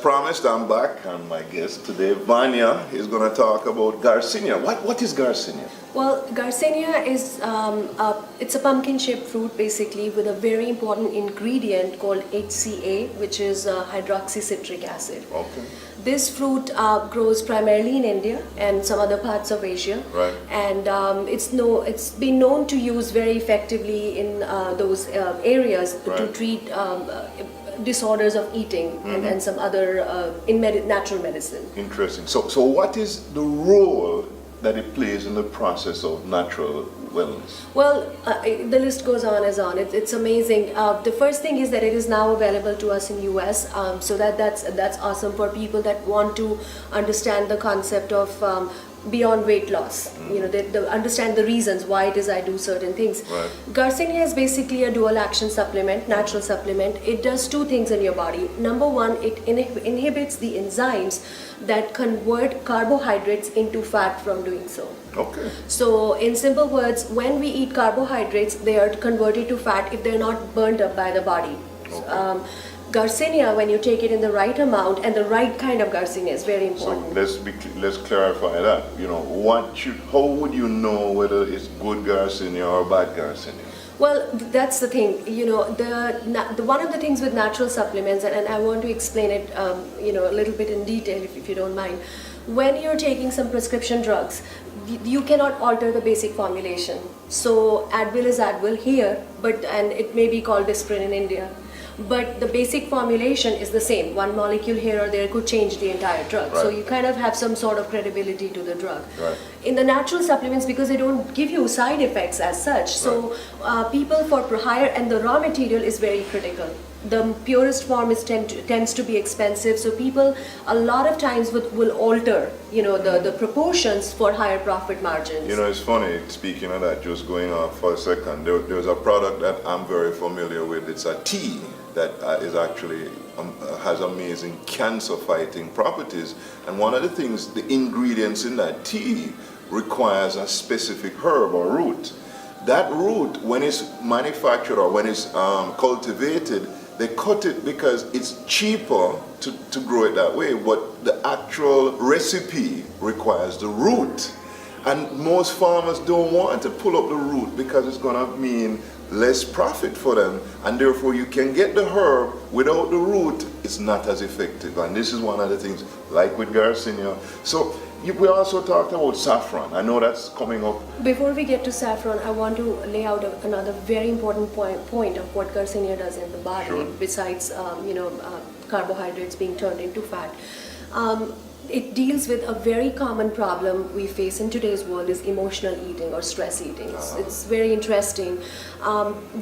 promised, I'm back, and my guest today, Vanya, is going to talk about Garcinia. What is Garcinia? Well, Garcinia is it's a pumpkin-shaped fruit basically with a very important ingredient called HCA, which is hydroxycitric acid. Okay. This fruit grows primarily in India and some other parts of Asia. Right. And it's been known to use very effectively in those areas to Right. treat disorders of eating and some other natural medicine. Interesting. So what is the role that it plays in the process of natural wellness? Well, the list goes on as on. It's amazing. The first thing is that it is now available to us in US, so that's awesome for people that want to understand the concept of beyond weight loss. You know, they understand the reasons why it is I do certain things. Right. Garcinia is basically a dual action supplement, natural supplement. It does two things in your body. Number one, it inhibits the enzymes that convert carbohydrates into fat from doing so. Okay. So in simple words, when we eat carbohydrates, they are converted to fat if they're not burned up by the body. Okay. Garcinia, when you take it in the right amount and the right kind of Garcinia, is very important. So let's clarify that. You know, how would you know whether it's good Garcinia or bad Garcinia? Well, that's the thing. You know, the one of the things with natural supplements, and I want to explain it, you know, a little bit in detail, if you don't mind. When you're taking some prescription drugs, you cannot alter the basic formulation. So Advil is Advil here, and it may be called Disprin in India. But the basic formulation is the same. One molecule here or there could change the entire drug. Right. So you kind of have some sort of credibility to the drug. Right. In the natural supplements, because they don't give you side effects as such, so people for higher, and the raw material is very critical. The purest form tends to be expensive, so people a lot of times will alter, you know, the proportions for higher profit margins. You know, it's funny, speaking of that, just going off for a second, there's a product that I'm very familiar with. It's a tea that is actually has amazing cancer-fighting properties. And one of the things, the ingredients in that tea requires a specific herb or root. That root, when it's manufactured or when it's cultivated, they cut it because it's cheaper to grow it that way, but the actual recipe requires the root. And most farmers don't want to pull up the root because it's going to mean less profit for them, and therefore you can get the herb without the root. It's not as effective, and this is one of the things, like with Garcinia. So we also talked about saffron. I know that's coming up. Before we get to saffron, I want to lay out another very important point of what Garcinia does in the body, Sure. besides carbohydrates being turned into fat. It deals with a very common problem we face in today's world, is emotional eating or stress eating. It's very interesting.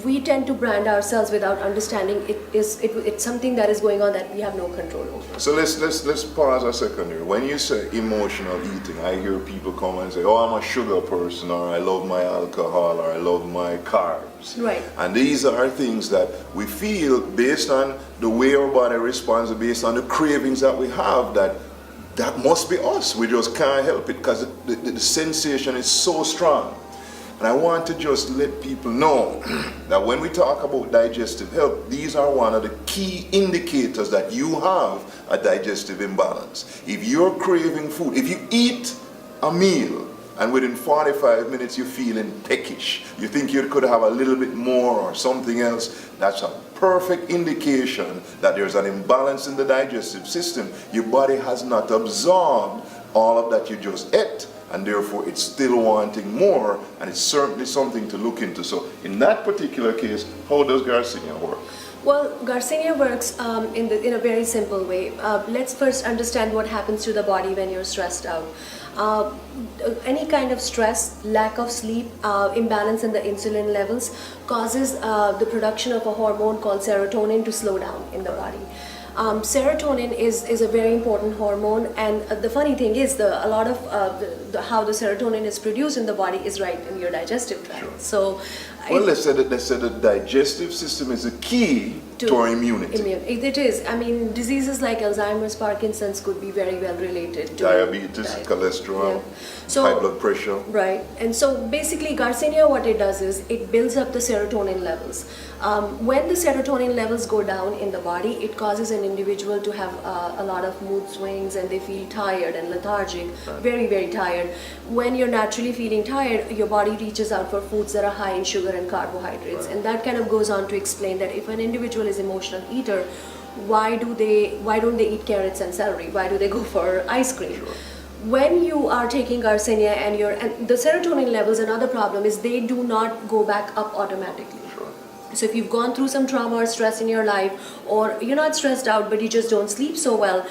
We tend to brand ourselves without understanding it's something that is going on that we have no control over. So let's pause a second here. When you say emotional eating, I hear people come and say, "Oh, I'm a sugar person," or "I love my alcohol," or "I love my carbs." Right. And these are things that we feel based on the way our body responds, based on the cravings that we have, that must be us. We just can't help it because the sensation is so strong. And I want to just let people know that when we talk about digestive health, these are one of the key indicators that you have a digestive imbalance. If you're craving food, if you eat a meal and within 45 minutes you're feeling peckish, you think you could have a little bit more or something else, that's a perfect indication that there's an imbalance in the digestive system. Your body has not absorbed all of that you just ate, and therefore it's still wanting more, and it's certainly something to look into. So in that particular case, how does Garcinia work? Well, Garcinia works in a very simple way. Let's first understand what happens to the body when you're stressed out. Any kind of stress, lack of sleep, imbalance in the insulin levels causes the production of a hormone called serotonin to slow down in the body. Serotonin is a very important hormone, and the funny thing is a lot of how the serotonin is produced in the body is right in your digestive tract. Sure. So Well, let's say the digestive system is a key to our immunity. It is. I mean, diseases like Alzheimer's, Parkinson's could be very well related to Diabetes, cholesterol, Yeah. So, high blood pressure. Right. And so basically Garcinia, what it does is it builds up the serotonin levels. When the serotonin levels go down in the body, it causes an individual to have a lot of mood swings, and they feel tired and lethargic, very, very tired. When you're naturally feeling tired, your body reaches out for foods that are high in sugar and carbohydrates. And that kind of goes on to explain that if an individual is emotional eater, why don't they eat carrots and celery? Why do they go for ice cream? Sure. When you are taking Garcinia and the serotonin levels, another problem is they do not go back up automatically. Sure. So if you've gone through some trauma or stress in your life, or you're not stressed out but you just don't sleep so well,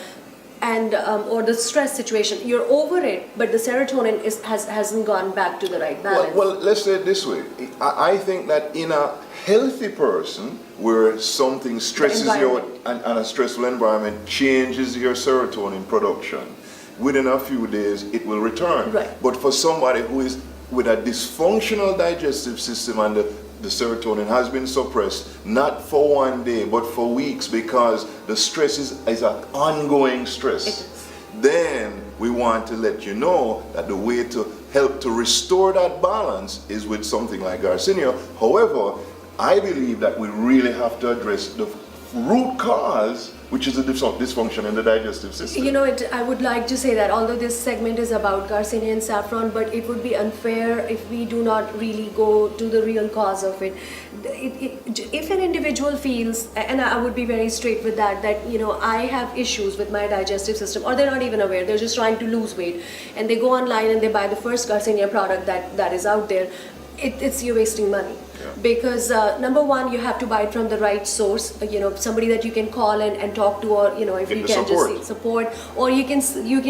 and or the stress situation, you're over it, but the serotonin hasn't gone back to the right balance. Well, let's say it this way. I think that in a healthy person, where something stresses you out and a stressful environment changes your serotonin production, within a few days it will return. Right. But for somebody who is with a dysfunctional digestive system and the serotonin has been suppressed, not for one day but for weeks, because the stress is an ongoing stress, then we want to let you know that the way to help to restore that balance is with something like Garcinia. However, I believe that we really have to address the root cause, which is a dysfunction in the digestive system. You know, I would like to say that although this segment is about Garcinia and saffron, but it would be unfair if we do not really go to the real cause of it. If an individual feels, and I would be very straight with that, you know, I have issues with my digestive system, or they're not even aware, they're just trying to lose weight, and they go online and they buy the first Garcinia product that is out there, it's you're wasting money. Yeah. Because number one, you have to buy it from the right source, you know, somebody that you can call and talk to, or you know, if you can just seek support, or you can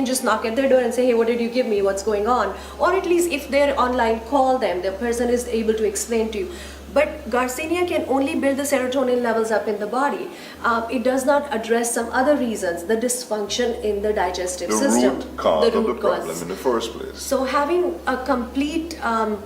just knock at their door and say, hey, what did you give me, what's going on, or at least if they're online, call them, the person is able to explain to you. But Garcinia can only build the serotonin levels up in the body. It does not address some other reasons, the dysfunction in the digestive system. The root cause of the problem in the first place. So having a complete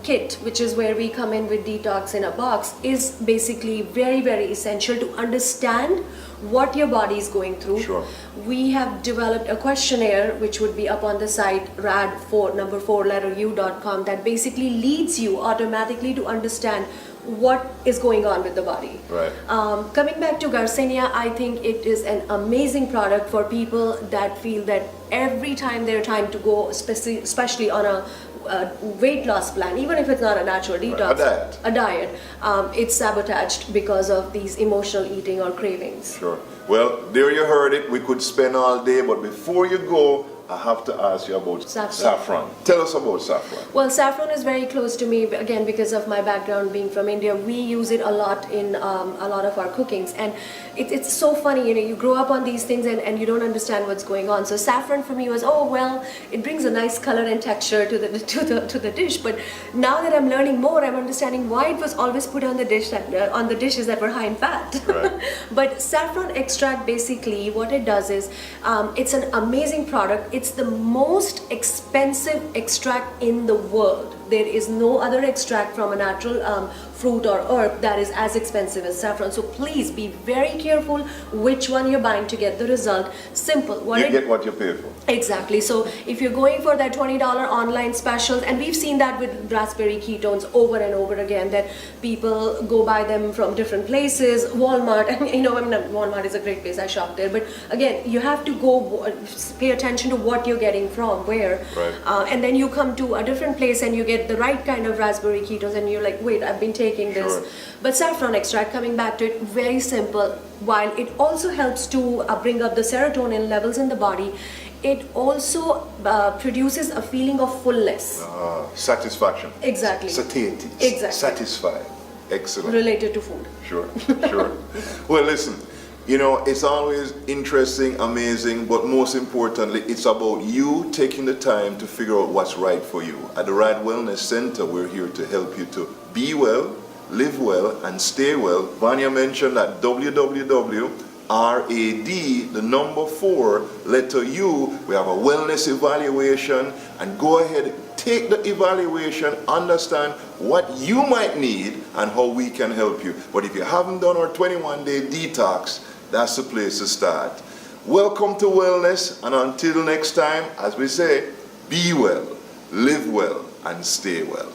kit, which is where we come in with Detox in a Box, is basically very, very essential to understand what your body is going through. Sure. We have developed a questionnaire, which would be up on the site rad4u.com, that basically leads you automatically to understand what is going on with the body. Right. Coming back to Garcinia, I think it is an amazing product for people that feel that every time they're trying to go, especially on a weight loss plan, even if it's not a natural detox, a diet, it's sabotaged because of these emotional eating or cravings. Sure. Well, there you heard it. We could spend all day, but before you go, I have to ask you about saffron. Tell us about saffron. Well, saffron is very close to me, again, because of my background being from India. We use it a lot in a lot of our cookings, and it's so funny, you know, you grow up on these things and you don't understand what's going on. So saffron for me was, oh well, it brings a nice color and texture to the dish. But now that I'm learning more, I'm understanding why it was always put on the dish on the dishes that were high in fat. Right. But saffron extract, basically what it does is, it's an amazing product. It's the most expensive extract in the world. There is no other extract from a natural fruit or herb that is as expensive as saffron. So please be very careful which one you're buying to get the result. Simple. You get what you pay for. Exactly. So if you're going for that $20 online specials, and we've seen that with raspberry ketones over and over again, that people go buy them from different places, Walmart, and you know, I mean, Walmart is a great place, I shop there, but again, you have to go pay attention to what you're getting from where, right. And then you come to a different place and you get the right kind of raspberry ketones, and you're like, wait, I've been taking this. Sure. But saffron extract, coming back to it, very simple. While it also helps to bring up the serotonin levels in the body, it also produces a feeling of fullness. Satisfaction. Exactly. Satiety. Exactly. Satisfied. Excellent. Related to food. Sure, sure. Well, listen, you know, it's always interesting, amazing, but most importantly, it's about you taking the time to figure out what's right for you. At the Rad Wellness Center, we're here to help you to be well, live well, and stay well. Vanya mentioned that www.RAD4U. We have a wellness evaluation, and go ahead, take the evaluation, understand what you might need and how we can help you. But if you haven't done our 21-day detox, that's the place to start. Welcome to Wellness, and until next time, as we say, be well, live well, and stay well.